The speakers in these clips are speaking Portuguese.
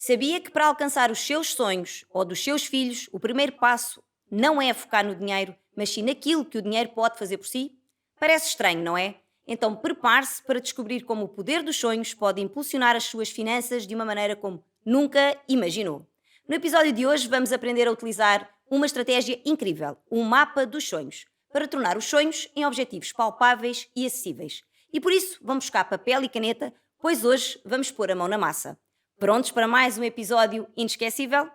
Sabia que para alcançar os seus sonhos ou dos seus filhos, o primeiro passo não é focar no dinheiro, mas sim naquilo que o dinheiro pode fazer por si? Parece estranho, não é? Então prepare-se para descobrir como o poder dos sonhos pode impulsionar as suas finanças de uma maneira como nunca imaginou. No episódio de hoje vamos aprender a utilizar uma estratégia incrível, o mapa dos sonhos, para tornar os sonhos em objetivos palpáveis e acessíveis. E por isso vamos buscar papel e caneta, pois hoje vamos pôr a mão na massa. Prontos para mais um episódio inesquecível?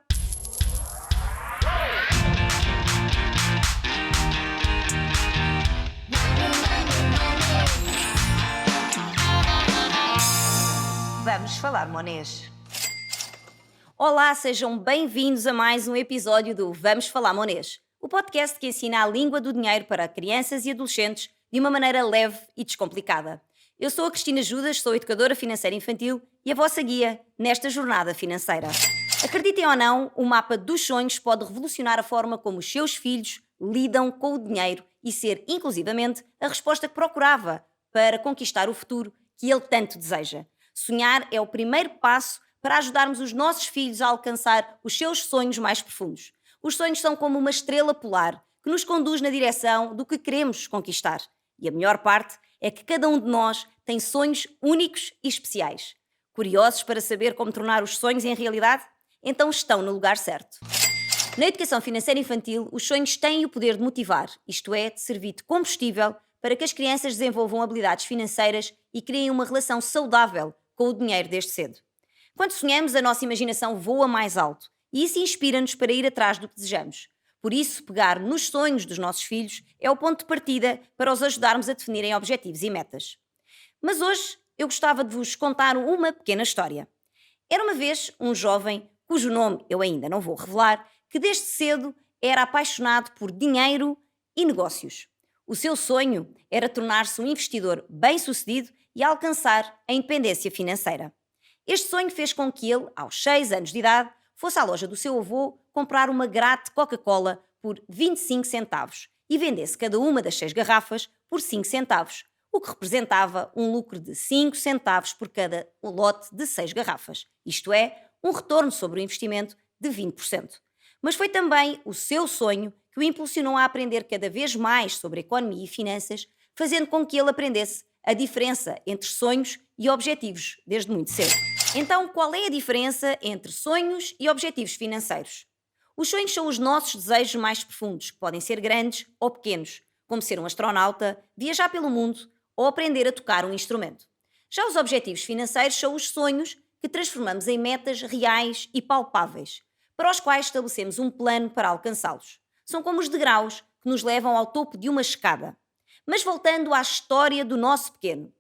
Vamos falar monês. Olá, sejam bem-vindos a mais um episódio do Vamos Falar Monês, o podcast que ensina a língua do dinheiro para crianças e adolescentes de uma maneira leve e descomplicada. Eu sou a Cristina Judas, sou educadora financeira infantil e a vossa guia nesta jornada financeira. Acreditem ou não, o mapa dos sonhos pode revolucionar a forma como os seus filhos lidam com o dinheiro e ser, inclusivamente, a resposta que procurava para conquistar o futuro que ele tanto deseja. Sonhar é o primeiro passo para ajudarmos os nossos filhos a alcançar os seus sonhos mais profundos. Os sonhos são como uma estrela polar que nos conduz na direção do que queremos conquistar. E a melhor parte é que cada um de nós tem sonhos únicos e especiais. Curiosos para saber como tornar os sonhos em realidade? Então estão no lugar certo. Na educação financeira infantil, os sonhos têm o poder de motivar, isto é, de servir de combustível para que as crianças desenvolvam habilidades financeiras e criem uma relação saudável com o dinheiro desde cedo. Quando sonhamos, a nossa imaginação voa mais alto e isso inspira-nos para ir atrás do que desejamos. Por isso, pegar nos sonhos dos nossos filhos é o ponto de partida para os ajudarmos a definirem objetivos e metas. Mas hoje eu gostava de vos contar uma pequena história. Era uma vez um jovem, cujo nome eu ainda não vou revelar, que desde cedo era apaixonado por dinheiro e negócios. O seu sonho era tornar-se um investidor bem-sucedido e alcançar a independência financeira. Este sonho fez com que ele, aos 6 anos de idade, fosse à loja do seu avô comprar uma grade Coca-Cola por 25 centavos e vendesse cada uma das 6 garrafas por 5 centavos, o que representava um lucro de 5 centavos por cada lote de 6 garrafas, isto é, um retorno sobre o investimento de 20%. Mas foi também o seu sonho que o impulsionou a aprender cada vez mais sobre economia e finanças, fazendo com que ele aprendesse a diferença entre sonhos e objetivos desde muito cedo. Então, qual é a diferença entre sonhos e objetivos financeiros? Os sonhos são os nossos desejos mais profundos, que podem ser grandes ou pequenos, como ser um astronauta, viajar pelo mundo ou aprender a tocar um instrumento. Já os objetivos financeiros são os sonhos que transformamos em metas reais e palpáveis, para os quais estabelecemos um plano para alcançá-los. São como os degraus que nos levam ao topo de uma escada. Mas voltando à história do nosso pequeno.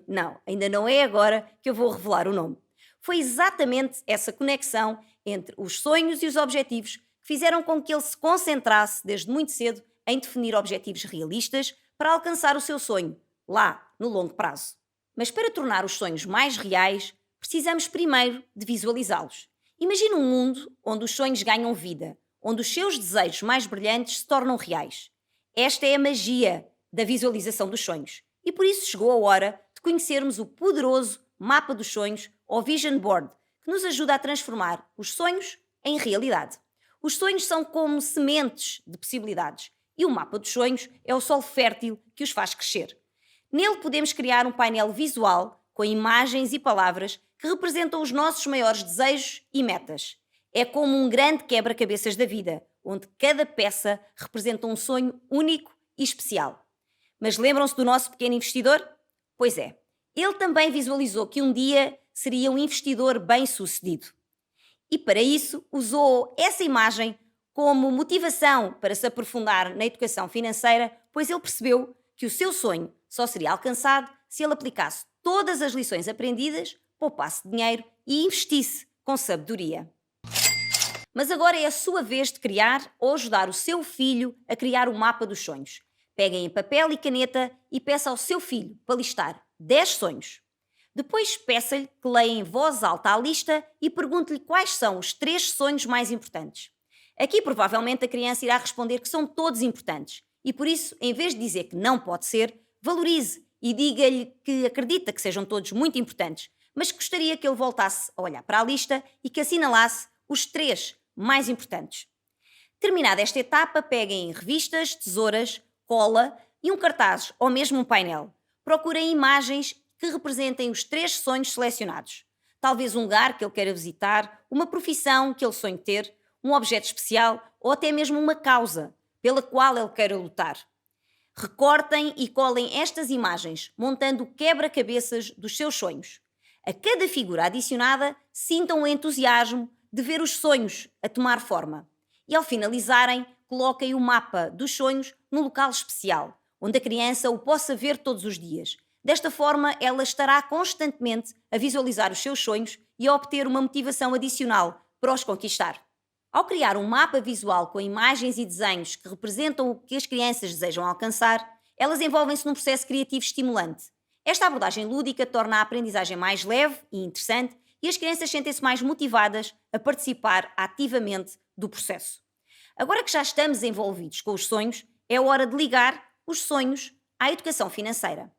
Não, ainda não é agora que eu vou revelar o nome. Foi exatamente essa conexão entre os sonhos e os objetivos que fizeram com que ele se concentrasse desde muito cedo em definir objetivos realistas para alcançar o seu sonho, lá no longo prazo. Mas para tornar os sonhos mais reais, precisamos primeiro de visualizá-los. Imagine um mundo onde os sonhos ganham vida, onde os seus desejos mais brilhantes se tornam reais. Esta é a magia da visualização dos sonhos. E por isso chegou a hora de conhecermos o poderoso mapa dos sonhos, ou Vision Board, que nos ajuda a transformar os sonhos em realidade. Os sonhos são como sementes de possibilidades e o mapa dos sonhos é o solo fértil que os faz crescer. Nele podemos criar um painel visual com imagens e palavras que representam os nossos maiores desejos e metas. É como um grande quebra-cabeças da vida, onde cada peça representa um sonho único e especial. Mas lembram-se do nosso pequeno investidor? Pois é, ele também visualizou que um dia seria um investidor bem-sucedido. E para isso usou essa imagem como motivação para se aprofundar na educação financeira, pois ele percebeu que o seu sonho só seria alcançado se ele aplicasse todas as lições aprendidas, poupasse dinheiro e investisse com sabedoria. Mas agora é a sua vez de criar ou ajudar o seu filho a criar o mapa dos sonhos. Peguem em papel e caneta e peça ao seu filho para listar 10 sonhos. Depois peça-lhe que leia em voz alta a lista e pergunte-lhe quais são os 3 sonhos mais importantes. Aqui provavelmente a criança irá responder que são todos importantes e por isso, em vez de dizer que não pode ser, valorize e diga-lhe que acredita que sejam todos muito importantes, mas gostaria que ele voltasse a olhar para a lista e que assinalasse os 3 mais importantes. Terminada esta etapa, peguem revistas, tesouras, cola e um cartaz ou mesmo um painel. Procurem imagens que representem os 3 sonhos selecionados. Talvez um lugar que ele queira visitar, uma profissão que ele sonhe ter, um objeto especial ou até mesmo uma causa pela qual ele queira lutar. Recortem e colem estas imagens, montando o quebra-cabeças dos seus sonhos. A cada figura adicionada, sintam o entusiasmo de ver os sonhos a tomar forma. E ao finalizarem, coloquem o mapa dos sonhos num local especial, onde a criança o possa ver todos os dias. Desta forma, ela estará constantemente a visualizar os seus sonhos e a obter uma motivação adicional para os conquistar. Ao criar um mapa visual com imagens e desenhos que representam o que as crianças desejam alcançar, elas envolvem-se num processo criativo estimulante. Esta abordagem lúdica torna a aprendizagem mais leve e interessante e as crianças sentem-se mais motivadas a participar ativamente do processo. Agora que já estamos envolvidos com os sonhos, é hora de ligar os sonhos à educação financeira.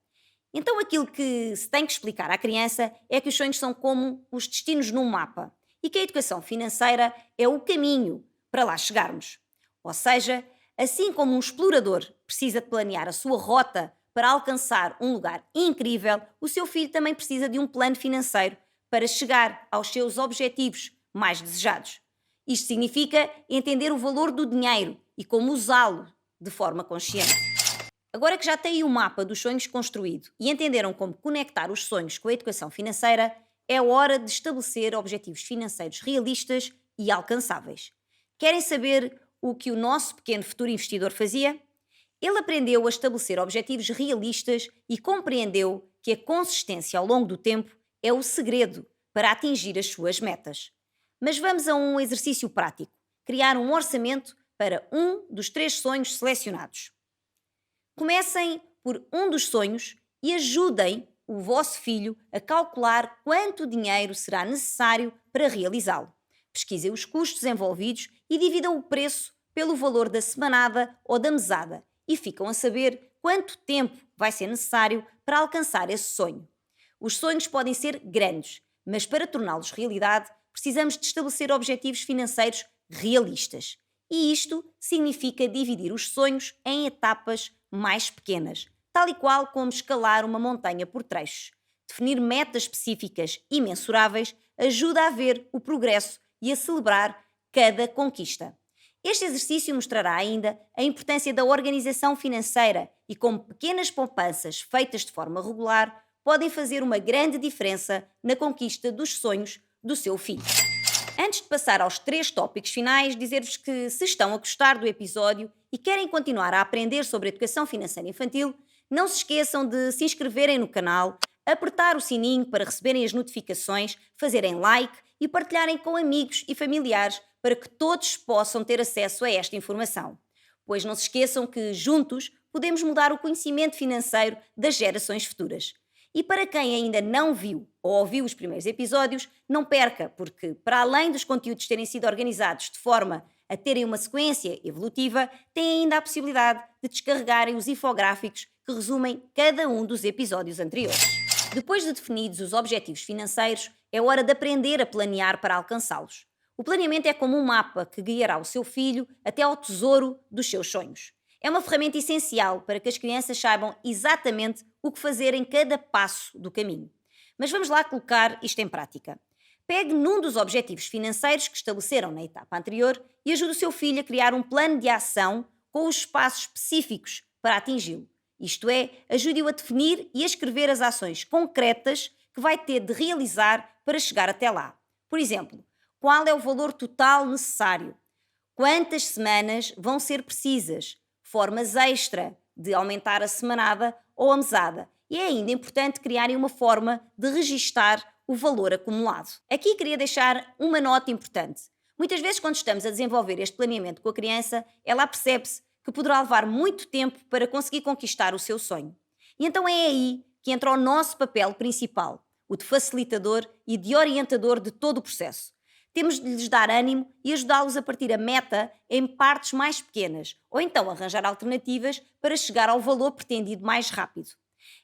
Então aquilo que se tem que explicar à criança é que os sonhos são como os destinos num mapa e que a educação financeira é o caminho para lá chegarmos. Ou seja, assim como um explorador precisa de planear a sua rota para alcançar um lugar incrível, o seu filho também precisa de um plano financeiro para chegar aos seus objetivos mais desejados. Isto significa entender o valor do dinheiro e como usá-lo de forma consciente. Agora que já têm o mapa dos sonhos construído e entenderam como conectar os sonhos com a educação financeira, é hora de estabelecer objetivos financeiros realistas e alcançáveis. Querem saber o que o nosso pequeno futuro investidor fazia? Ele aprendeu a estabelecer objetivos realistas e compreendeu que a consistência ao longo do tempo é o segredo para atingir as suas metas. Mas vamos a um exercício prático: criar um orçamento para um dos 3 sonhos selecionados. Comecem por um dos sonhos e ajudem o vosso filho a calcular quanto dinheiro será necessário para realizá-lo. Pesquisem os custos envolvidos e dividam o preço pelo valor da semanada ou da mesada e ficam a saber quanto tempo vai ser necessário para alcançar esse sonho. Os sonhos podem ser grandes, mas para torná-los realidade precisamos de estabelecer objetivos financeiros realistas. E isto significa dividir os sonhos em etapas mais pequenas, tal e qual como escalar uma montanha por trechos. Definir metas específicas e mensuráveis ajuda a ver o progresso e a celebrar cada conquista. Este exercício mostrará ainda a importância da organização financeira e como pequenas poupanças feitas de forma regular podem fazer uma grande diferença na conquista dos sonhos do seu filho. Antes de passar aos 3 tópicos finais, dizer-vos que se estão a gostar do episódio e querem continuar a aprender sobre educação financeira infantil, não se esqueçam de se inscreverem no canal, apertar o sininho para receberem as notificações, fazerem like e partilharem com amigos e familiares para que todos possam ter acesso a esta informação. Pois não se esqueçam que, juntos, podemos mudar o conhecimento financeiro das gerações futuras. E para quem ainda não viu ou ouviu os primeiros episódios, não perca, porque para além dos conteúdos terem sido organizados de forma a terem uma sequência evolutiva, têm ainda a possibilidade de descarregarem os infográficos que resumem cada um dos episódios anteriores. Depois de definidos os objetivos financeiros, é hora de aprender a planear para alcançá-los. O planeamento é como um mapa que guiará o seu filho até ao tesouro dos seus sonhos. É uma ferramenta essencial para que as crianças saibam exatamente o que fazer em cada passo do caminho. Mas vamos lá colocar isto em prática. Pegue num dos objetivos financeiros que estabeleceram na etapa anterior e ajude o seu filho a criar um plano de ação com os passos específicos para atingi-lo. Isto é, ajude-o a definir e a escrever as ações concretas que vai ter de realizar para chegar até lá. Por exemplo, qual é o valor total necessário? Quantas semanas vão ser precisas? Formas extra de aumentar a semanada ou a mesada. E é ainda importante criarem uma forma de registar o valor acumulado. Aqui queria deixar uma nota importante. Muitas vezes, quando estamos a desenvolver este planeamento com a criança, ela percebe-se que poderá levar muito tempo para conseguir conquistar o seu sonho. E então é aí que entra o nosso papel principal, o de facilitador e de orientador de todo o processo. Temos de lhes dar ânimo e ajudá-los a partir a meta em partes mais pequenas, ou então arranjar alternativas para chegar ao valor pretendido mais rápido.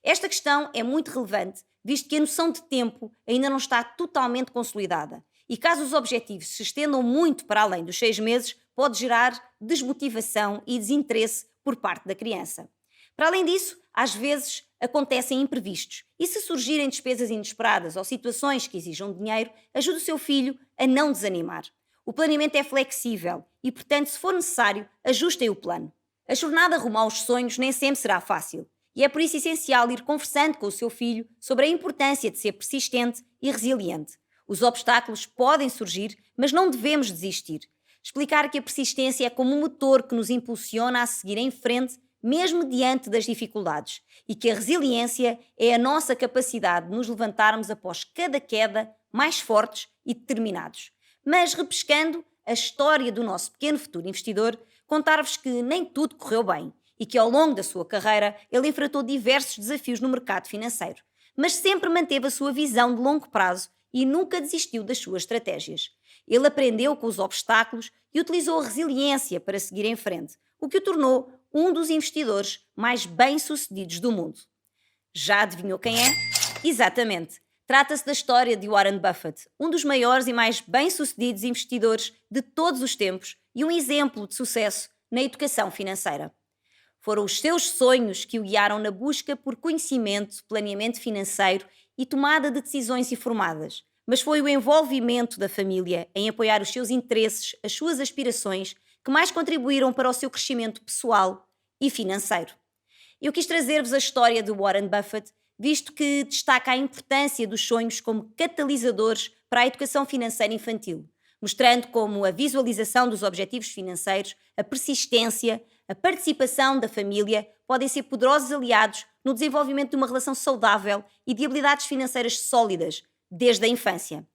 Esta questão é muito relevante, visto que a noção de tempo ainda não está totalmente consolidada. E caso os objetivos se estendam muito para além dos 6 meses, pode gerar desmotivação e desinteresse por parte da criança. Para além disso, às vezes acontecem imprevistos e se surgirem despesas inesperadas ou situações que exijam dinheiro, ajude o seu filho a não desanimar. O planeamento é flexível e, portanto, se for necessário, ajustem o plano. A jornada rumo aos sonhos nem sempre será fácil e é por isso essencial ir conversando com o seu filho sobre a importância de ser persistente e resiliente. Os obstáculos podem surgir, mas não devemos desistir. Explicar que a persistência é como um motor que nos impulsiona a seguir em frente, mesmo diante das dificuldades, e que a resiliência é a nossa capacidade de nos levantarmos após cada queda mais fortes e determinados. Mas repescando a história do nosso pequeno futuro investidor, contar-vos que nem tudo correu bem e que ao longo da sua carreira ele enfrentou diversos desafios no mercado financeiro, mas sempre manteve a sua visão de longo prazo e nunca desistiu das suas estratégias. Ele aprendeu com os obstáculos e utilizou a resiliência para seguir em frente, o que o tornou um dos investidores mais bem-sucedidos do mundo. Já adivinhou quem é? Exatamente. Trata-se da história de Warren Buffett, um dos maiores e mais bem-sucedidos investidores de todos os tempos e um exemplo de sucesso na educação financeira. Foram os seus sonhos que o guiaram na busca por conhecimento, planeamento financeiro e tomada de decisões informadas, mas foi o envolvimento da família em apoiar os seus interesses, as suas aspirações, que mais contribuíram para o seu crescimento pessoal e financeiro. Eu quis trazer-vos a história de Warren Buffett, visto que destaca a importância dos sonhos como catalisadores para a educação financeira infantil, mostrando como a visualização dos objetivos financeiros, a persistência, a participação da família podem ser poderosos aliados no desenvolvimento de uma relação saudável e de habilidades financeiras sólidas desde a infância.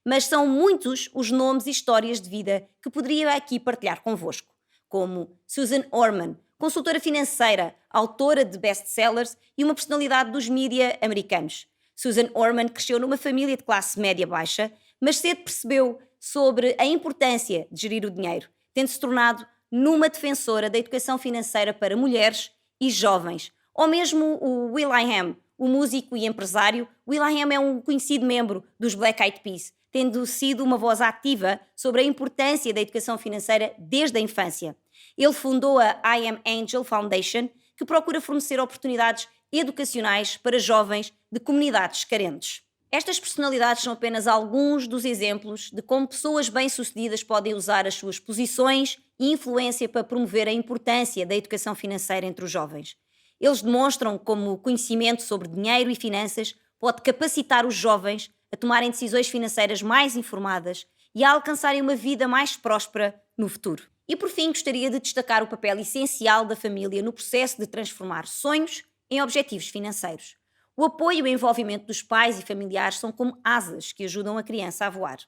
Mas são muitos os nomes e histórias de vida que poderia aqui partilhar convosco, como Susan Orman, consultora financeira, autora de best-sellers e uma personalidade dos mídia americanos. Susan Orman cresceu numa família de classe média-baixa, mas cedo percebeu sobre a importância de gerir o dinheiro, tendo-se tornado numa defensora da educação financeira para mulheres e jovens. Ou mesmo o will.i.am, o músico e empresário. will.i.am é um conhecido membro dos Black Eyed Peas, tendo sido uma voz ativa sobre a importância da educação financeira desde a infância. Ele fundou a I Am Angel Foundation, que procura fornecer oportunidades educacionais para jovens de comunidades carentes. Estas personalidades são apenas alguns dos exemplos de como pessoas bem-sucedidas podem usar as suas posições e influência para promover a importância da educação financeira entre os jovens. Eles demonstram como o conhecimento sobre dinheiro e finanças pode capacitar os jovens a tomarem decisões financeiras mais informadas e a alcançarem uma vida mais próspera no futuro. E por fim, gostaria de destacar o papel essencial da família no processo de transformar sonhos em objetivos financeiros. O apoio e o envolvimento dos pais e familiares são como asas que ajudam a criança a voar.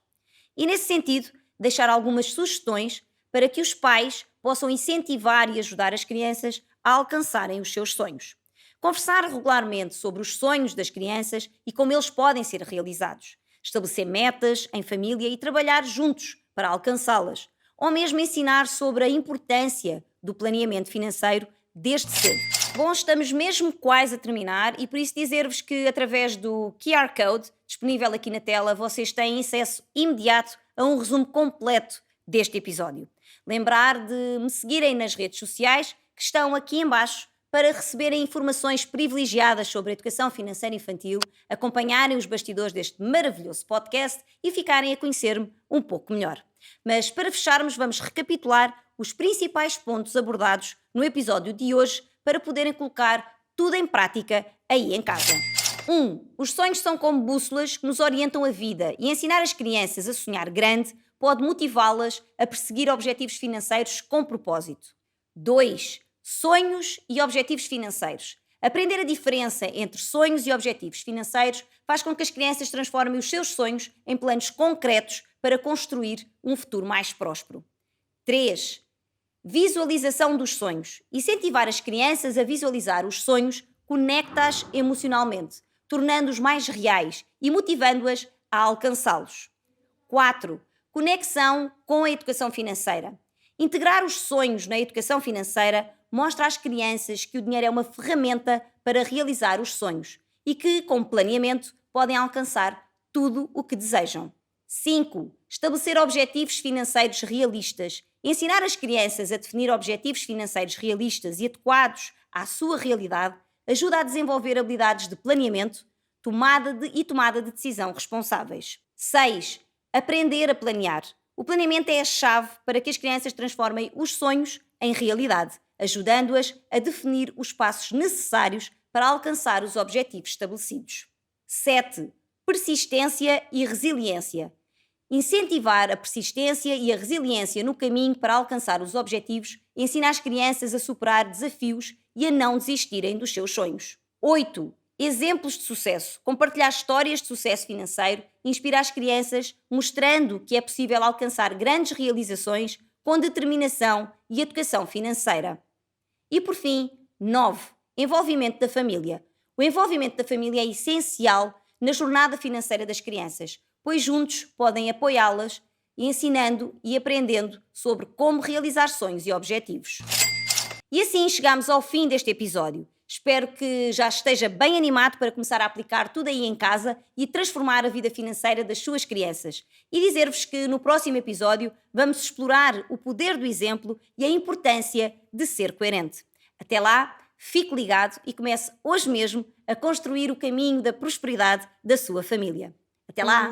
E nesse sentido, deixar algumas sugestões para que os pais possam incentivar e ajudar as crianças a alcançarem os seus sonhos. Conversar regularmente sobre os sonhos das crianças e como eles podem ser realizados. Estabelecer metas em família e trabalhar juntos para alcançá-las. Ou mesmo ensinar sobre a importância do planeamento financeiro desde cedo. Bom, estamos mesmo quase a terminar e por isso dizer-vos que através do QR Code disponível aqui na tela vocês têm acesso imediato a um resumo completo deste episódio. Lembrar de me seguirem nas redes sociais que estão aqui em baixo para receberem informações privilegiadas sobre a educação financeira infantil, acompanharem os bastidores deste maravilhoso podcast e ficarem a conhecer-me um pouco melhor. Mas para fecharmos, vamos recapitular os principais pontos abordados no episódio de hoje para poderem colocar tudo em prática aí em casa. 1. Os sonhos são como bússolas que nos orientam a vida e ensinar as crianças a sonhar grande pode motivá-las a perseguir objetivos financeiros com propósito. 2. Sonhos e objetivos financeiros. Aprender a diferença entre sonhos e objetivos financeiros faz com que as crianças transformem os seus sonhos em planos concretos para construir um futuro mais próspero. 3. Visualização dos sonhos. Incentivar as crianças a visualizar os sonhos conecta-as emocionalmente, tornando-os mais reais e motivando-as a alcançá-los. 4. Conexão com a educação financeira. Integrar os sonhos na educação financeira mostra às crianças que o dinheiro é uma ferramenta para realizar os sonhos e que, com planeamento, podem alcançar tudo o que desejam. 5. Estabelecer objetivos financeiros realistas. Ensinar as crianças a definir objetivos financeiros realistas e adequados à sua realidade ajuda a desenvolver habilidades de planeamento, tomada de decisão responsáveis. 6. Aprender a planear. O planeamento é a chave para que as crianças transformem os sonhos em realidade, ajudando-as a definir os passos necessários para alcançar os objetivos estabelecidos. 7. Persistência e resiliência. Incentivar a persistência e a resiliência no caminho para alcançar os objetivos ensina as crianças a superar desafios e a não desistirem dos seus sonhos. 8. Exemplos de sucesso. Compartilhar histórias de sucesso financeiro inspira as crianças, mostrando que é possível alcançar grandes realizações com determinação e educação financeira. E por fim, 9. Envolvimento da família. O envolvimento da família é essencial na jornada financeira das crianças, pois juntos podem apoiá-las, ensinando e aprendendo sobre como realizar sonhos e objetivos. E assim chegamos ao fim deste episódio. Espero que já esteja bem animado para começar a aplicar tudo aí em casa e transformar a vida financeira das suas crianças. E dizer-vos que no próximo episódio vamos explorar o poder do exemplo e a importância de ser coerente. Até lá, fique ligado e comece hoje mesmo a construir o caminho da prosperidade da sua família. Até lá!